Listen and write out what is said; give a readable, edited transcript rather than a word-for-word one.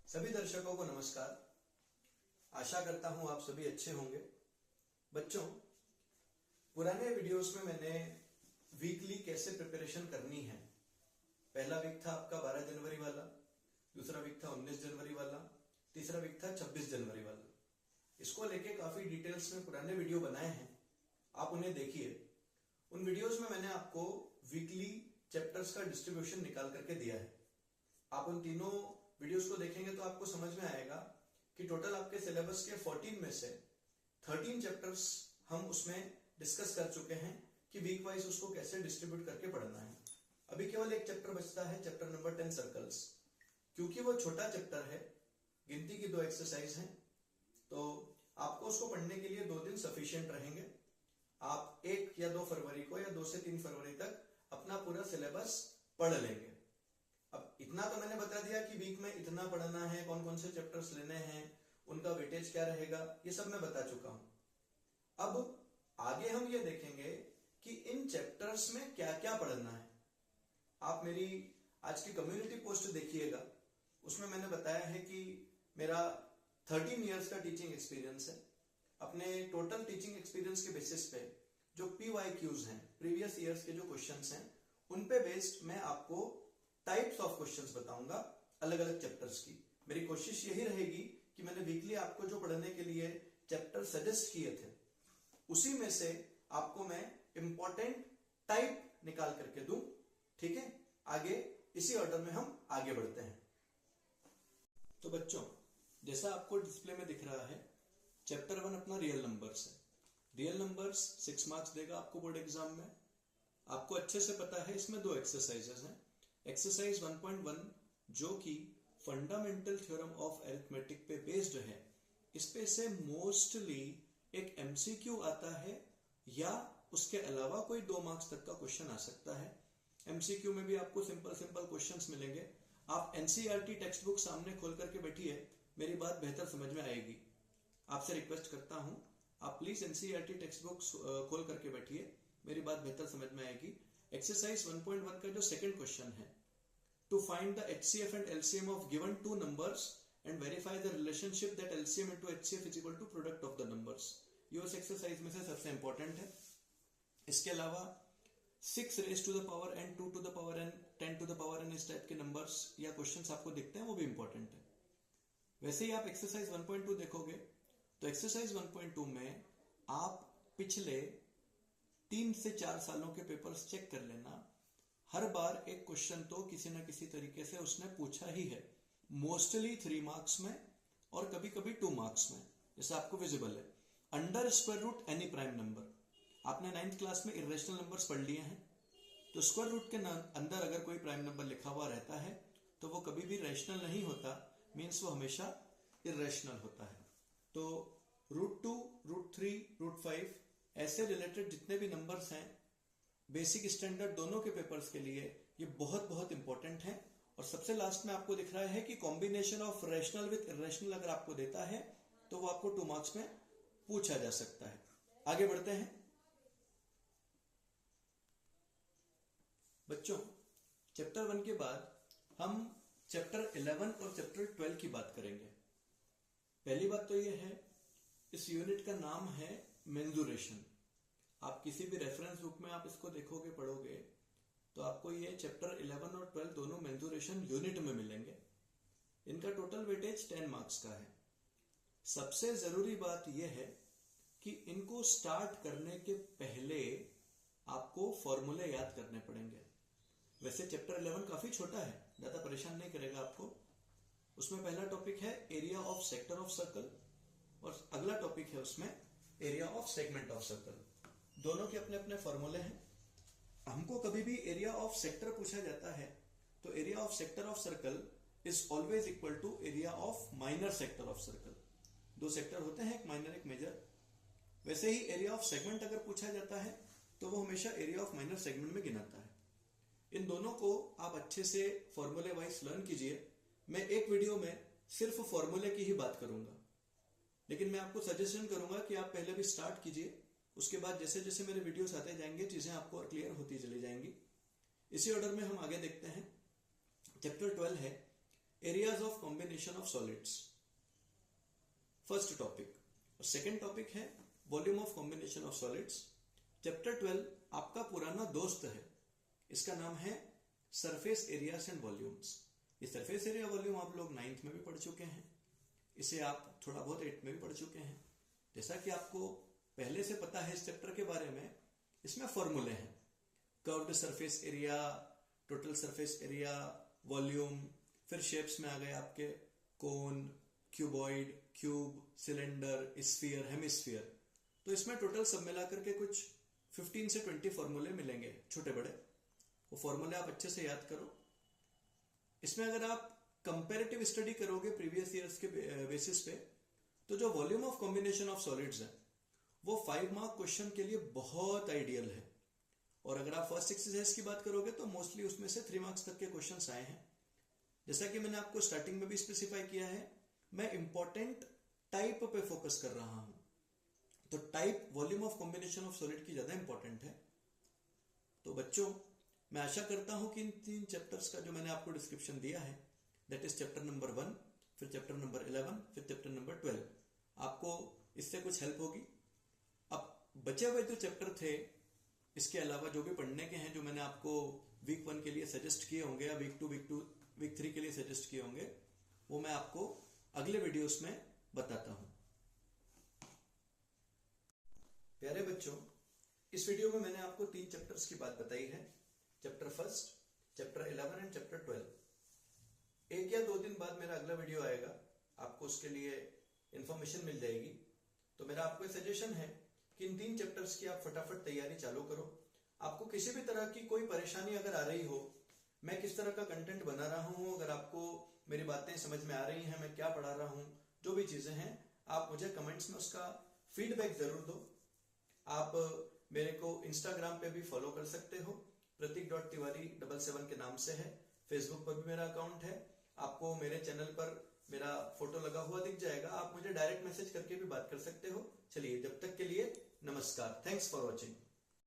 सभी दर्शकों को नमस्कार। आशा करता हूं आप सभी अच्छे होंगे। बच्चों, पुराने वीडियोस में मैंने वीकली कैसे प्रिपरेशन करनी है, पहला वीक था आपका 12 जनवरी वाला, दूसरा वीक था 19 जनवरी वाला, तीसरा वीक था 26 जनवरी वाला। इसको लेके काफी डिटेल्स में पुराने वीडियो बनाए हैं, आप उन्हें देखिए। उन वीडियोस में मैंने आपको वीकली चैप्टर्स का डिस्ट्रीब्यूशन निकाल करके दिया है। आप उन तीनों वीडियोस को देखेंगे तो आपको समझ में आएगा कि टोटल आपके सिलेबस के 14 में से 13 चैप्टर्स हम उसमें डिस्कस कर चुके हैं कि वीक वाइज उसको कैसे डिस्ट्रीब्यूट करके पढ़ना है। अभी केवल एक चैप्टर बचता है, चैप्टर नंबर 10 सर्कल्स। क्योंकि वो छोटा चैप्टर है, गिनती की 2 एक्सरसाइज हैं, तो आपको उसको पढ़ने के लिए 2 दिन सफिशिएंट रहेंगे। आप 1 या 2 फरवरी को या 2 से 3 फरवरी तक अपना पूरा सिलेबस पढ़ लेंगे। अब इतना तो मैंने बता दिया कि वीक में इतना पढ़ना है, कौन कौन से चैप्टर्स लेने हैं, उनका वेटेज क्या रहेगा, ये सब मैं बता चुका हूं। अब आगे हम ये देखेंगे कि इन चैप्टर्स में क्या क्या पढ़ना है। आप मेरी आज की कम्युनिटी पोस्ट देखिएगा, उसमें मैंने बताया है कि मेरा 13 इयर्स का टीचिंग एक्सपीरियंस है। अपने टोटल टीचिंग एक्सपीरियंस के बेसिस पे जो PYQs हैं, प्रीवियस ईयर्स के जो क्वेश्चंस हैं, उन पे बेस्ड मैं आपको टाइप्स ऑफ क्वेश्चंस बताऊंगा अलग अलग चैप्टर्स की। मेरी कोशिश यही रहेगी कि मैंने वीकली आपको जो पढ़ने के लिए चैप्टर सजेस्ट किए थे, उसी में से आपको मैं इंपॉर्टेंट टाइप निकाल करके दूं। ठीक है, आगे इसी ऑर्डर में हम आगे बढ़ते हैं। तो बच्चों, जैसा आपको डिस्प्ले में दिख रहा है, चैप्टर 1 अपना रियल नंबर्स है। रियल नंबर्स 6 मार्क्स देगा आपको बोर्ड एग्जाम में। आपको अच्छे से पता है, इसमें 2 एक्सरसाइजेस हैं। एक्सरसाइज 1.1 जो कि फंडामेंटल थ्योरम ऑफ अरिथमेटिक पे बेस्ड है, इस पे से मोस्टली एक MCQ आता है या उसके अलावा कोई 2 मार्क्स तक का क्वेश्चन आ सकता है। MCQ में भी आपको सिंपल सिंपल क्वेश्चंस मिलेंगे। आप NCERT टेक्स्ट बुक सामने खोल करके बैठिए, मेरी बात बेहतर समझ में आएगी। आपसे रिक्वेस्ट करता हूं, आप प्लीज NCERT टेक्स्ट बुक खोल करके बैठिए, मेरी बात बेहतर समझ में आएगी। एक्सरसाइज 1.1 का जो सेकंड क्वेश्चन है, to find the HCF and LCM of given 2 numbers and verify the relationship that LCM into HCF is equal to product of the numbers. ये उस एक्सरसाइज में से सबसे इंपॉर्टेंट है। इसके अलावा 6 raised to the power n, 2 to the power n, 10 to the power n इस type के नंबर्स या क्वेश्चंस आपको दिखते हैं, वो भी इंपॉर्टेंट है। वैसे ही आप एक्सरसाइज 1.2 देखोगे तो एक्सरसाइज 1.2 में आप पिछले 3 से 4 सालों के पेपर्स चेक कर लेना। हर बार एक क्वेश्चन तो किसी न किसी तरीके से उसने पूछा ही है, मोस्टली 3 मार्क्स में और कभी कभी 2 मार्क्स में। जैसे आपको विजिबल है, under square root any prime number. आपने 9th क्लास में इरेशनल नंबर्स पढ़ लिए हैं, तो स्क्वायर रूट के अंदर अगर कोई प्राइम नंबर लिखा हुआ रहता है तो वो कभी भी रैशनल नहीं होता, मीन्स वो हमेशा इरेशनल होता है। तो √2, √3, √5 ऐसे रिलेटेड जितने भी नंबर्स हैं, बेसिक स्टैंडर्ड दोनों के पेपर्स के लिए ये बहुत बहुत इंपॉर्टेंट है। और सबसे लास्ट में आपको दिख रहा है कि combination of rational with irrational अगर आपको देता है तो वो आपको 2 मार्क्स में पूछा जा सकता है। आगे बढ़ते हैं बच्चों। चैप्टर 1 के बाद हम चैप्टर 11 और चैप्टर 12 की बात करेंगे। पहली बात तो यह है, इस यूनिट का नाम है मेंसुरेशन। आप किसी भी रेफरेंस बुक में आप इसको देखोगे, पढ़ोगे, तो आपको ये चैप्टर 11 और 12 दोनों मेंसुरेशन यूनिट में मिलेंगे। इनका टोटल वेटेज 10 मार्क्स का है। सबसे जरूरी बात यह है कि इनको स्टार्ट करने के पहले आपको फॉर्मूले याद करने पड़ेंगे। वैसे चैप्टर 11 काफी छोटा है, ज्यादा परेशान नहीं करेगा आपको। उसमें पहला टॉपिक है area of sector of circle और अगला टॉपिक है उसमें area of segment of circle. दोनों के अपने अपने फॉर्मूले हैं। हमको कभी भी एरिया ऑफ सेक्टर पूछा जाता है तो area of sector of circle is always equal to area of minor sector of circle. 2 sector होते हैं, एक माइनर एक मेजर। वैसे ही एरिया ऑफ सेगमेंट अगर पूछा जाता है तो वो हमेशा एरिया ऑफ माइनर सेगमेंट में गिनाता है। इन दोनों को आप अच्छे से फॉर्मूले वाइज लर्न कीजिए। मैं एक वीडियो में सिर्फ फॉर्मूले की ही बात करूंगा, लेकिन मैं आपको सजेशन करूंगा कि आप पहले भी स्टार्ट कीजिए, उसके बाद जैसे जैसे मेरे वीडियोस आते जाएंगे चीजें आपको क्लियर होती चली जाएंगी। इसी ऑर्डर में हम आगे देखते हैं। चैप्टर 12 है areas of combination of solids, first topic. और सेकेंड टॉपिक है volume of combination of solids. Chapter 12 आपका पुराना दोस्त है, इसका नाम है सरफेस एरियाज एंड वॉल्यूम्स। ये सरफेस एरिया वॉल्यूम आप लोग 9th में भी पढ़ चुके हैं, इसे आप थोड़ा बहुत 8th में भी पढ़ चुके हैं। जैसा कि आपको पहले से पता है इस चैप्टर के बारे में, इसमें फॉर्मूले हैं, curved surface area, total surface area, volume, फिर शेप्स में आ गए आपके cone, cuboid, cube, cylinder, sphere, hemisphere. तो इसमें टोटल सब मिलाकर के कुछ 15 से 20 फॉर्मूले मिलेंगे, छोटे बड़े। वो फॉर्मूले आप अच्छे से याद करो। इसमें अगर आप कंपैरेटिव स्टडी करोगे प्रीवियस ईयर्स के बेसिस पे, तो जो volume of combination of solids है वो 5 मार्क क्वेश्चन के लिए बहुत आइडियल है। और अगर आप फर्स्ट एक्सरसाइज की बात करोगे तो मोस्टली उसमें से 3 मार्क्स तक के क्वेश्चंस आए हैं। जैसा कि मैंने आपको स्टार्टिंग में भी स्पेसिफाई किया है, मैं इंपॉर्टेंट टाइप पे फोकस कर रहा हूं। तो type volume of combination of solid की ज्यादा इंपॉर्टेंट है। तो बच्चों, मैं आशा करता हूं कि इन 3 चैप्टर्स का जो मैंने आपको डिस्क्रिप्शन दिया है, दैट इज चैप्टर नंबर 1, फिर चैप्टर नंबर 11, फिर चैप्टर नंबर 12, आपको इससे कुछ हेल्प होगी। अब बचे हुए जो चैप्टर थे, इसके अलावा जो भी पढ़ने के हैं, जो मैंने आपको वीक 1 के लिए सजेस्ट किए होंगे या वीक 3 के लिए सजेस्ट किए होंगे, वो मैं आपको अगले वीडियोस में बताता हूं। प्यारे बच्चों, इस वीडियो में मैंने आपको 3 चैप्टर्स की बात बताई है, चैप्टर 1, चैप्टर 11 एंड चैप्टर 12। 1 या 2 दिन बाद मेरा अगला वीडियो आएगा, आपको उसके लिए इंफॉर्मेशन मिल जाएगी। तो मेरा आपको सजेशन है कि इन 3 चैप्टर्स की आप फटाफट तैयारी चालू करो। आपको किसी भी तरह की कोई परेशानी अगर आ रही हो, मैं किस तरह का कंटेंट बना रहा हूं, अगर आपको मेरी बातें समझ में आ रही हैं, मैं क्या पढ़ा रहा हूं, जो भी चीजें हैं, आप मुझे कमेंट्स में उसका फीडबैक जरूर दो। आप मेरे को इंस्टाग्राम पे भी फॉलो कर सकते हो, प्रतीक.तिवारी77 के नाम से है। फेसबुक पर भी मेरा अकाउंट है, आपको मेरे चैनल पर मेरा फोटो लगा हुआ दिख जाएगा। आप मुझे डायरेक्ट मैसेज करके भी बात कर सकते हो। चलिए, जब तक के लिए नमस्कार। Thanks for watching.